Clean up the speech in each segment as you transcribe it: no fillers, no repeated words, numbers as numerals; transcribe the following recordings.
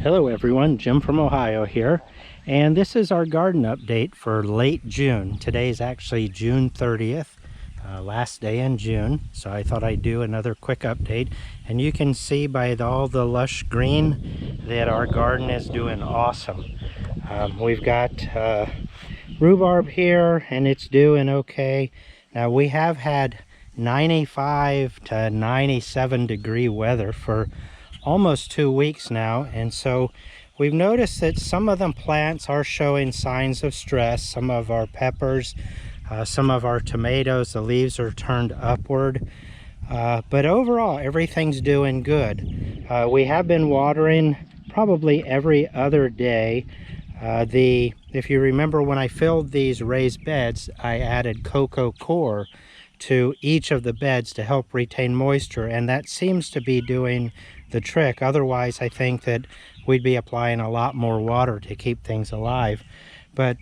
Hello everyone, Jim from Ohio here, and this is our garden update for late June. Today is actually June 30th, last day in June, so I thought I'd do another quick update. And you can see by all the lush green that our garden is doing awesome. We've got rhubarb here and it's doing okay. Now we have had 95 to 97 degree weather for almost 2 weeks now, and so we've noticed that some of the plants are showing signs of stress. Some of our peppers, some of our tomatoes, the leaves are turned upward, but overall everything's doing good. We have been watering probably every other day. If you remember, when I filled these raised beds, I added cocoa coir to each of the beds to help retain moisture, and that seems to be doing the trick. Otherwise, I think that we'd be applying a lot more water to keep things alive. But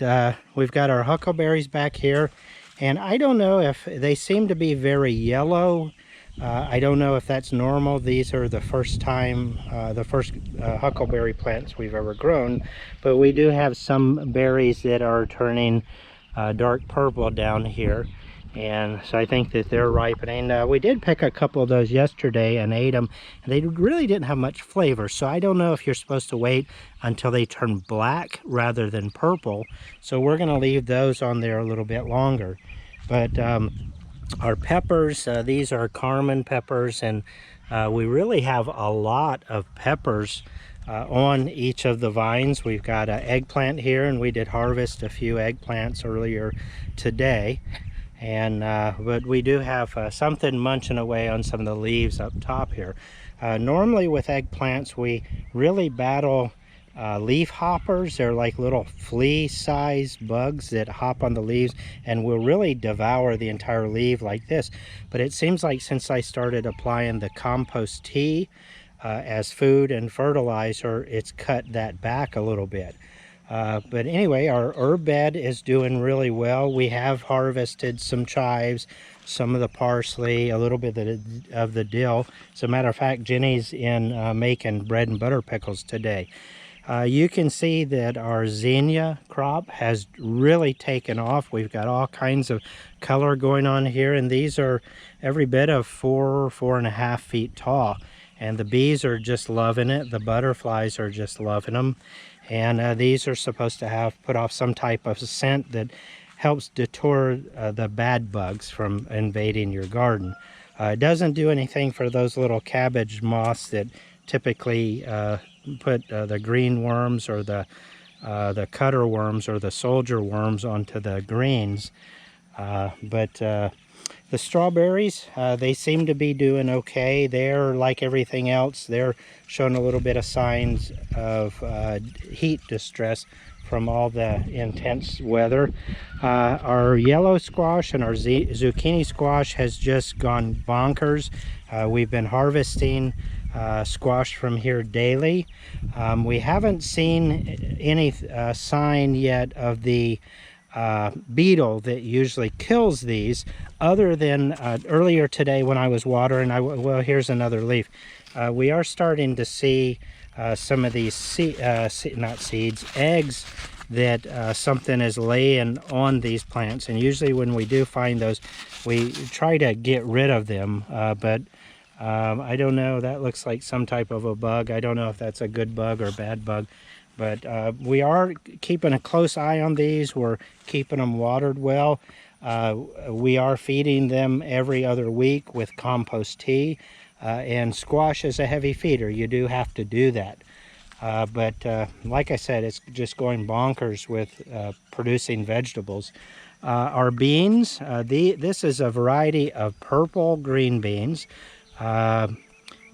we've got our huckleberries back here, and I don't know if they seem to be very yellow. I don't know if that's normal. These are the first huckleberry plants we've ever grown, but we do have some berries that are turning dark purple down here, and so I think that they're ripening. We did pick a couple of those yesterday and ate them, and they really didn't have much flavor, so I don't know if you're supposed to wait until they turn black rather than purple. So we're going to leave those on there a little bit longer. But our peppers, these are Carmen peppers, and we really have a lot of peppers on each of the vines. We've got an eggplant here, and we did harvest a few eggplants earlier today. And but we do have something munching away on some of the leaves up top here. Normally with eggplants we really battle leaf hoppers. They're like little flea-sized bugs that hop on the leaves and will really devour the entire leaf like this. But it seems like since I started applying the compost tea as food and fertilizer, it's cut that back a little bit. But anyway, our herb bed is doing really well. We have harvested some chives, some of the parsley, a little bit of the dill. As a matter of fact, Jenny's in making bread and butter pickles today. You can see that our zinnia crop has really taken off. We've got all kinds of color going on here, and these are every bit of 4.5 feet tall. And the bees are just loving it. The butterflies are just loving them. And these are supposed to put off some type of scent that helps deter the bad bugs from invading your garden. It doesn't do anything for those little cabbage moths that typically put the green worms or the cutter worms or the soldier worms onto the greens. The strawberries, they seem to be doing okay. They're like everything else. They're showing a little bit of signs of heat distress from all the intense weather. Our yellow squash and our zucchini squash has just gone bonkers. We've been harvesting squash from here daily. We haven't seen any sign yet of the beetle that usually kills these, other than earlier today when I was watering. Well, here's another leaf. We are starting to see some of these eggs that something is laying on these plants, and usually when we do find those, we try to get rid of them, but I don't know, that looks like some type of a bug. I don't know if that's a good bug or bad bug. But we are keeping a close eye on these. We're keeping them watered well. We are feeding them every other week with compost tea. And squash is a heavy feeder. You do have to do that. But like I said, it's just going bonkers with producing vegetables. Our beans, this is a variety of purple green beans.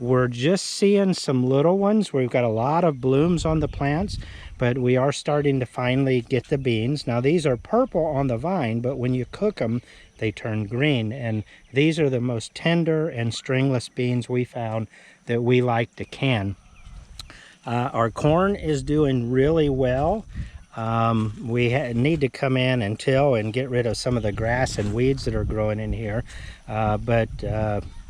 We're just seeing some little ones. We've got a lot of blooms on the plants, but we are starting to finally get the beans. Now these are purple on the vine, but when you cook them, they turn green. And these are the most tender and stringless beans we found that we like to can. Our corn is doing really well. We need to come in and till and get rid of some of the grass and weeds that are growing in here.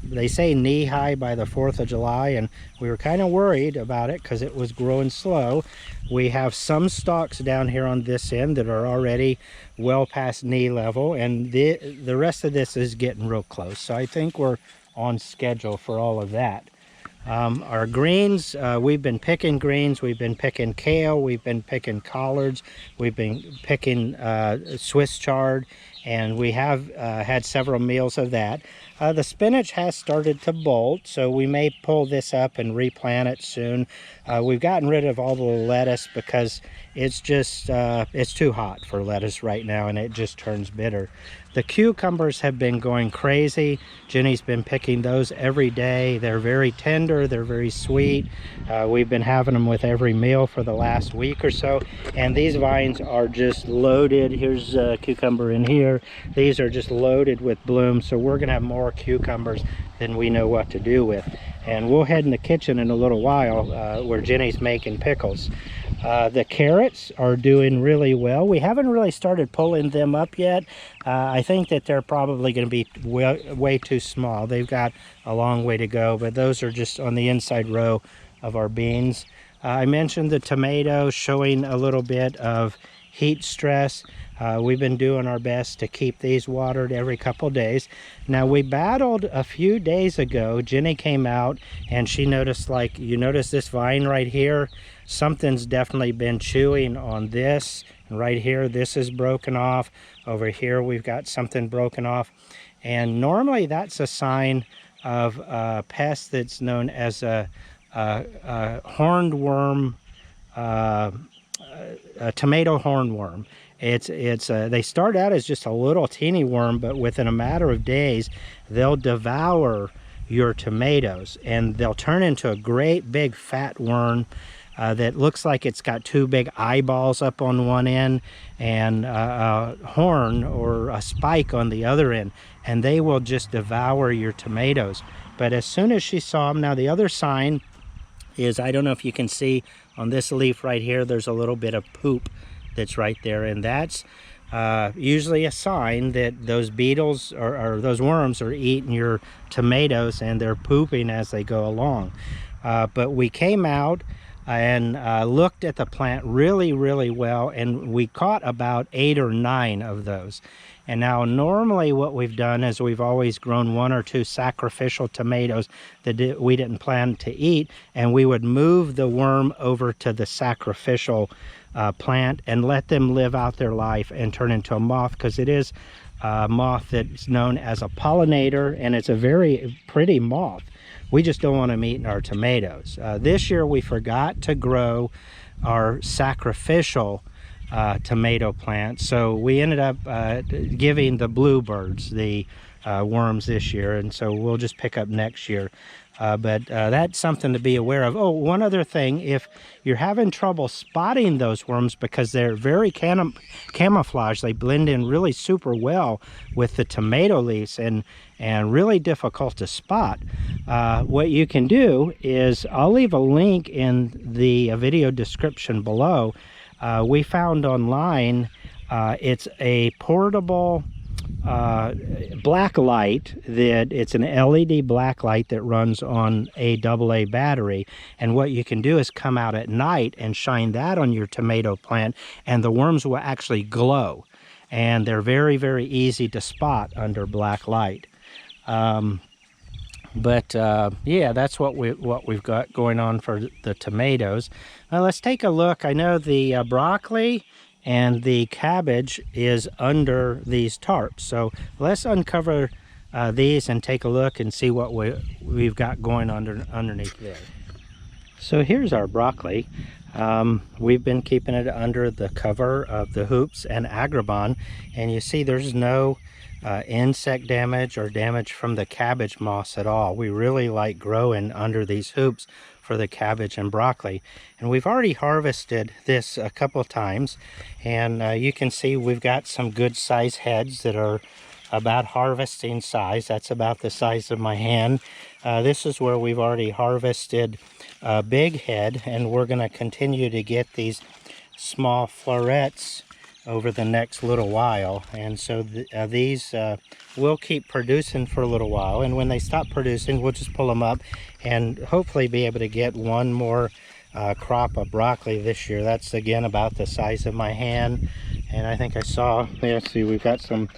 they say knee high by the 4th of July, and we were kind of worried about it because it was growing slow. We have some stalks down here on this end that are already well past knee level, and the rest of this is getting real close. So I think we're on schedule for all of that. Our greens, we've been picking greens, we've been picking kale, we've been picking collards, we've been picking Swiss chard, and we have had several meals of that. The spinach has started to bolt, so we may pull this up and replant it soon. We've gotten rid of all the lettuce because it's just it's too hot for lettuce right now, and it just turns bitter. The cucumbers have been going crazy. Jenny's been picking those every day. They're very tender, they're very sweet. We've been having them with every meal for the last week or so, and these vines are just loaded. Here's a cucumber in here. These are just loaded with blooms, so we're gonna have more cucumbers than we know what to do with. And we'll head in the kitchen in a little while where Jenny's making pickles. The carrots are doing really well. We haven't really started pulling them up yet. I think that they're probably going to be way too small. They've got a long way to go, but those are just on the inside row of our beans. I mentioned the tomatoes showing a little bit of heat stress. We've been doing our best to keep these watered every couple days. Now, we battled a few days ago. Jenny came out and she noticed, like, you notice this vine right here? Something's definitely been chewing on this. And right here, this is broken off. Over here, we've got something broken off. And normally that's a sign of a pest that's known as a horned worm, a tomato hornworm. They start out as just a little teeny worm, but within a matter of days, they'll devour your tomatoes, and they'll turn into a great big fat worm that looks like it's got two big eyeballs up on one end and a horn or a spike on the other end, and they will just devour your tomatoes. But as soon as she saw them, now the other sign is, I don't know if you can see on this leaf right here, there's a little bit of poop that's right there, and that's usually a sign that those beetles or those worms are eating your tomatoes, and they're pooping as they go along. But we came out and looked at the plant really well, and we caught about 8 or 9 of those. And now normally what we've done is we've always grown 1 or 2 sacrificial tomatoes that we didn't plan to eat, and we would move the worm over to the sacrificial plant and let them live out their life and turn into a moth, because it is a moth that's known as a pollinator, and it's a very pretty moth. We just don't want them eating our tomatoes. This year we forgot to grow our sacrificial tomato plants, so we ended up giving the bluebirds the worms this year, and so we'll just pick up next year. But that's something to be aware of. Oh, one other thing, if you're having trouble spotting those worms because they're very camouflaged, they blend in really super well with the tomato leaves and really difficult to spot, what you can do is, I'll leave a link in the video description below. We found online, it's a portable black light, that it's an LED black light that runs on a AA battery, and what you can do is come out at night and shine that on your tomato plant, and the worms will actually glow, and they're very easy to spot under black light. Yeah, that's what we've got going on for the tomatoes. Let's take a look. I know the broccoli and the cabbage is under these tarps, so let's uncover these and take a look and see what we've got going underneath there. So here's our broccoli. We've been keeping it under the cover of the hoops and agribon, and you see there's no insect damage or damage from the cabbage moss at all. We really like growing under these hoops for the cabbage and broccoli, and we've already harvested this a couple times, and you can see we've got some good size heads that are about harvesting size. That's about the size of my hand. This is where we've already harvested a big head, and we're going to continue to get these small florets over the next little while. And so these will keep producing for a little while, and when they stop producing, we'll just pull them up and hopefully be able to get one more crop of broccoli this year. That's again about the size of my hand, and I think I saw there, see, we've got some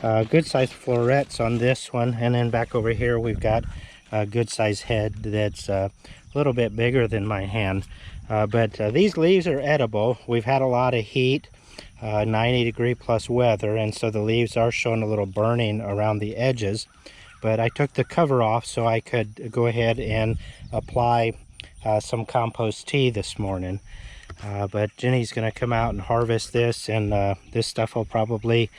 good sized florets on this one, and then back over here we've got a good sized head that's a little bit bigger than my hand. But these leaves are edible. We've had a lot of heat, 90-degree plus weather, and so the leaves are showing a little burning around the edges. But I took the cover off so I could go ahead and apply some compost tea this morning. But Jenny's going to come out and harvest this, and this stuff will probably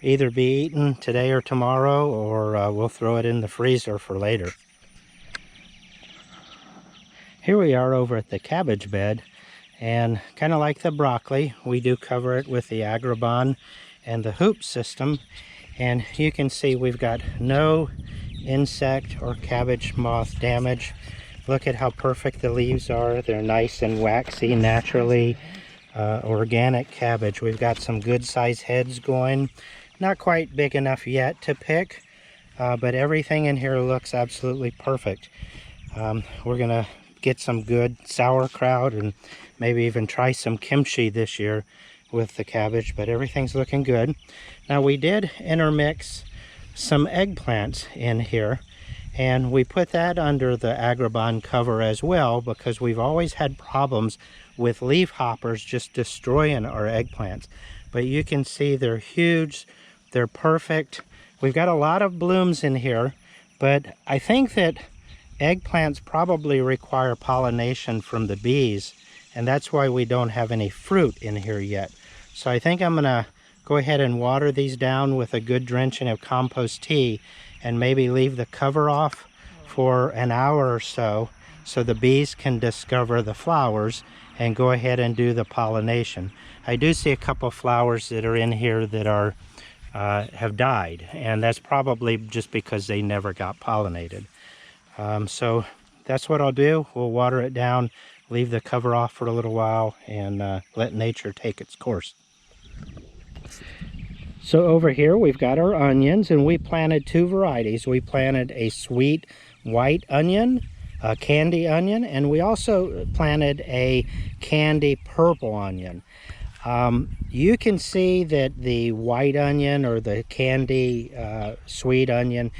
either be eaten today or tomorrow, or we'll throw it in the freezer for later. Here we are over at the cabbage bed, and kind of like the broccoli, we do cover it with the Agribon and the hoop system, and you can see we've got no insect or cabbage moth damage. Look at how perfect the leaves are. They're nice and waxy, naturally organic cabbage. We've got some good sized heads going, not quite big enough yet to pick, but everything in here looks absolutely perfect. We're gonna get some good sauerkraut and maybe even try some kimchi this year with the cabbage, but everything's looking good. Now, we did intermix some eggplants in here, and we put that under the Agribon cover as well, because we've always had problems with leaf hoppers just destroying our eggplants. But you can see they're huge, they're perfect. We've got a lot of blooms in here, but I think that eggplants probably require pollination from the bees, and that's why we don't have any fruit in here yet. So I think I'm gonna go ahead and water these down with a good drenching of compost tea, and maybe leave the cover off for an hour or so the bees can discover the flowers and go ahead and do the pollination. I do see a couple flowers that are in here that are have died, and that's probably just because they never got pollinated. So that's what I'll do. We'll water it down, leave the cover off for a little while, and let nature take its course. So over here we've got our onions, and we planted two varieties. We planted a sweet white onion, a candy onion, and we also planted a candy purple onion. You can see that the white onion or the candy sweet onion,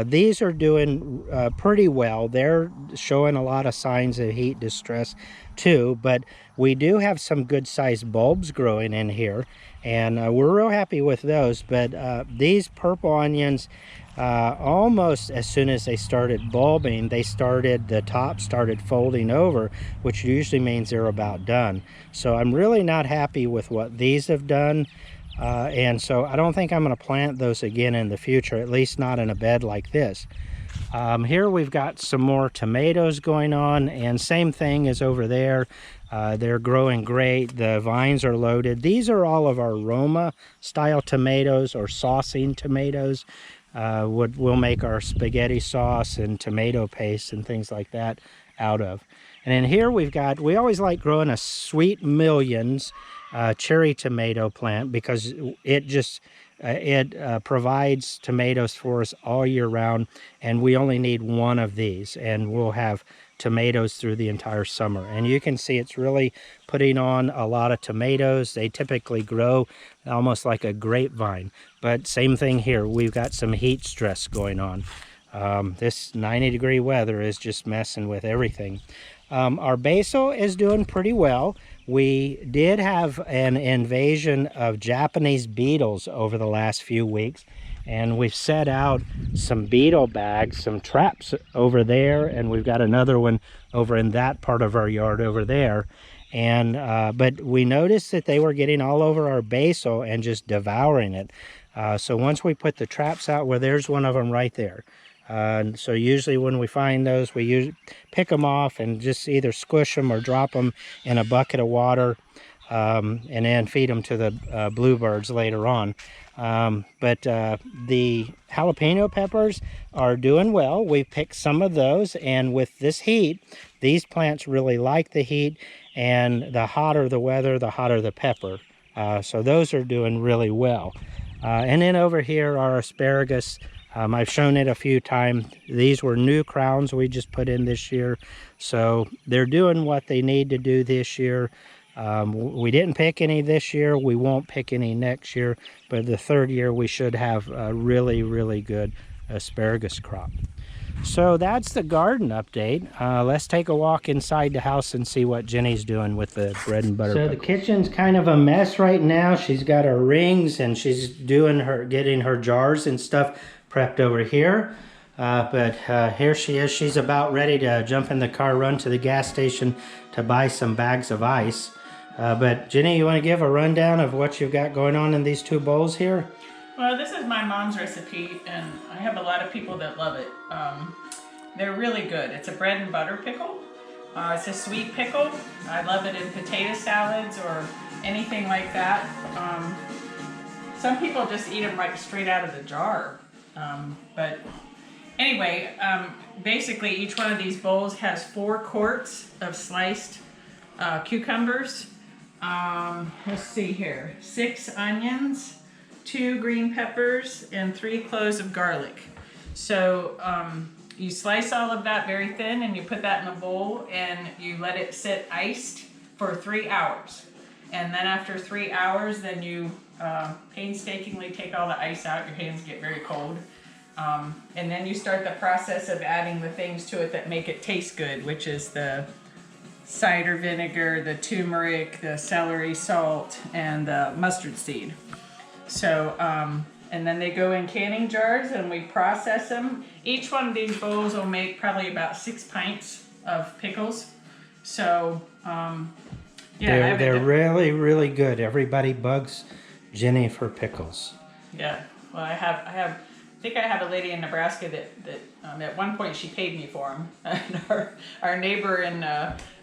these are doing pretty well. They're showing a lot of signs of heat distress too, but we do have some good sized bulbs growing in here, and we're real happy with those. But these purple onions, almost as soon as they started bulbing, the top started folding over, which usually means they're about done. So I'm really not happy with what these have done. And so I don't think I'm going to plant those again in the future, at least not in a bed like this. Here we've got some more tomatoes going on, and same thing as over there. They're growing great. The vines are loaded. These are all of our Roma style tomatoes, or saucing tomatoes. We'll make our spaghetti sauce and tomato paste and things like that out of. And then here we always like growing a Sweet Millions cherry tomato plant, because it provides tomatoes for us all year round, and we only need one of these, and we'll have tomatoes through the entire summer. And you can see it's really putting on a lot of tomatoes. They typically grow almost like a grapevine, but same thing here. We've got some heat stress going on. This 90-degree weather is just messing with everything. Our basil is doing pretty well. We did have an invasion of Japanese beetles over the last few weeks, and we've set out some beetle bags, some traps over there, and we've got another one over in that part of our yard over there. And but we noticed that they were getting all over our basil and just devouring it. So once we put the traps out, well, there's one of them right there. So usually when we find those, we pick them off and just either squish them or drop them in a bucket of water, and then feed them to the bluebirds later on. But the jalapeno peppers are doing well. We picked some of those, and with this heat, these plants really like the heat, and the hotter the weather, the hotter the pepper So those are doing really well. And then over here our asparagus. I've shown it a few times. These were new crowns we just put in this year. So they're doing what they need to do this year. We didn't pick any this year. We won't pick any next year. But the third year we should have a really, really good asparagus crop. So that's the garden update. Let's take a walk inside the house and see what Jenny's doing with the bread and butter. So the kitchen's kind of a mess right now. She's got her rings and she's doing getting her jars and stuff prepped over here. But here she is. She's about ready to jump in the car, run to the gas station to buy some bags of ice. But Jenny, you want to give a rundown of what you've got going on in these two bowls here? Well, this is my mom's recipe, and I have a lot of people that love it. They're really good. It's a bread and butter pickle. It's a sweet pickle. I love it in potato salads or anything like that. Some people just eat them right straight out of the jar. But anyway, basically each one of these bowls has 4 quarts of sliced cucumbers. Let's see here. 6 onions. 2 green peppers, and 3 cloves of garlic. So you slice all of that very thin and you put that in a bowl and you let it sit iced for 3 hours. And then after 3 hours, then you painstakingly take all the ice out. Your hands get very cold. And then you start the process of adding the things to it that make it taste good, which is the cider vinegar, the turmeric, the celery salt, and the mustard seed. So, and then they go in canning jars and we process them. Each one of these bowls will make probably about 6 pints of pickles. So, yeah. They're really, really good. Everybody bugs Jenny for pickles. Yeah. Well, I think I have a lady in Nebraska that at one point she paid me for them. And our neighbor in,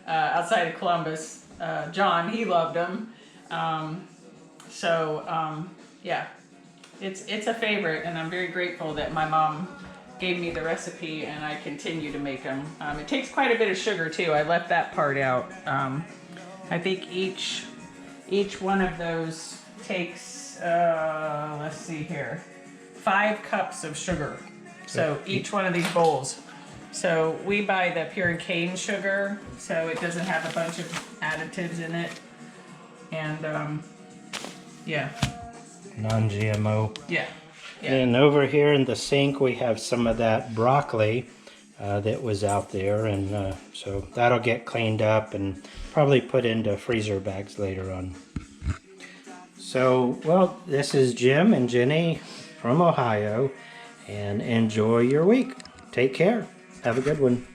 outside of Columbus, John, he loved them. Yeah, it's a favorite, and I'm very grateful that my mom gave me the recipe and I continue to make them. It takes quite a bit of sugar too. I left that part out. I think each one of those takes, let's see here, 5 cups of sugar. So each one of these bowls. So we buy the pure cane sugar, so it doesn't have a bunch of additives in it. And yeah. Non-GMO. Yeah. And over here in the sink we have some of that broccoli that was out there, and so that'll get cleaned up and probably put into freezer bags later on. So, well, this is Jim and Jenny from Ohio, and enjoy your week. Take care. Have a good one.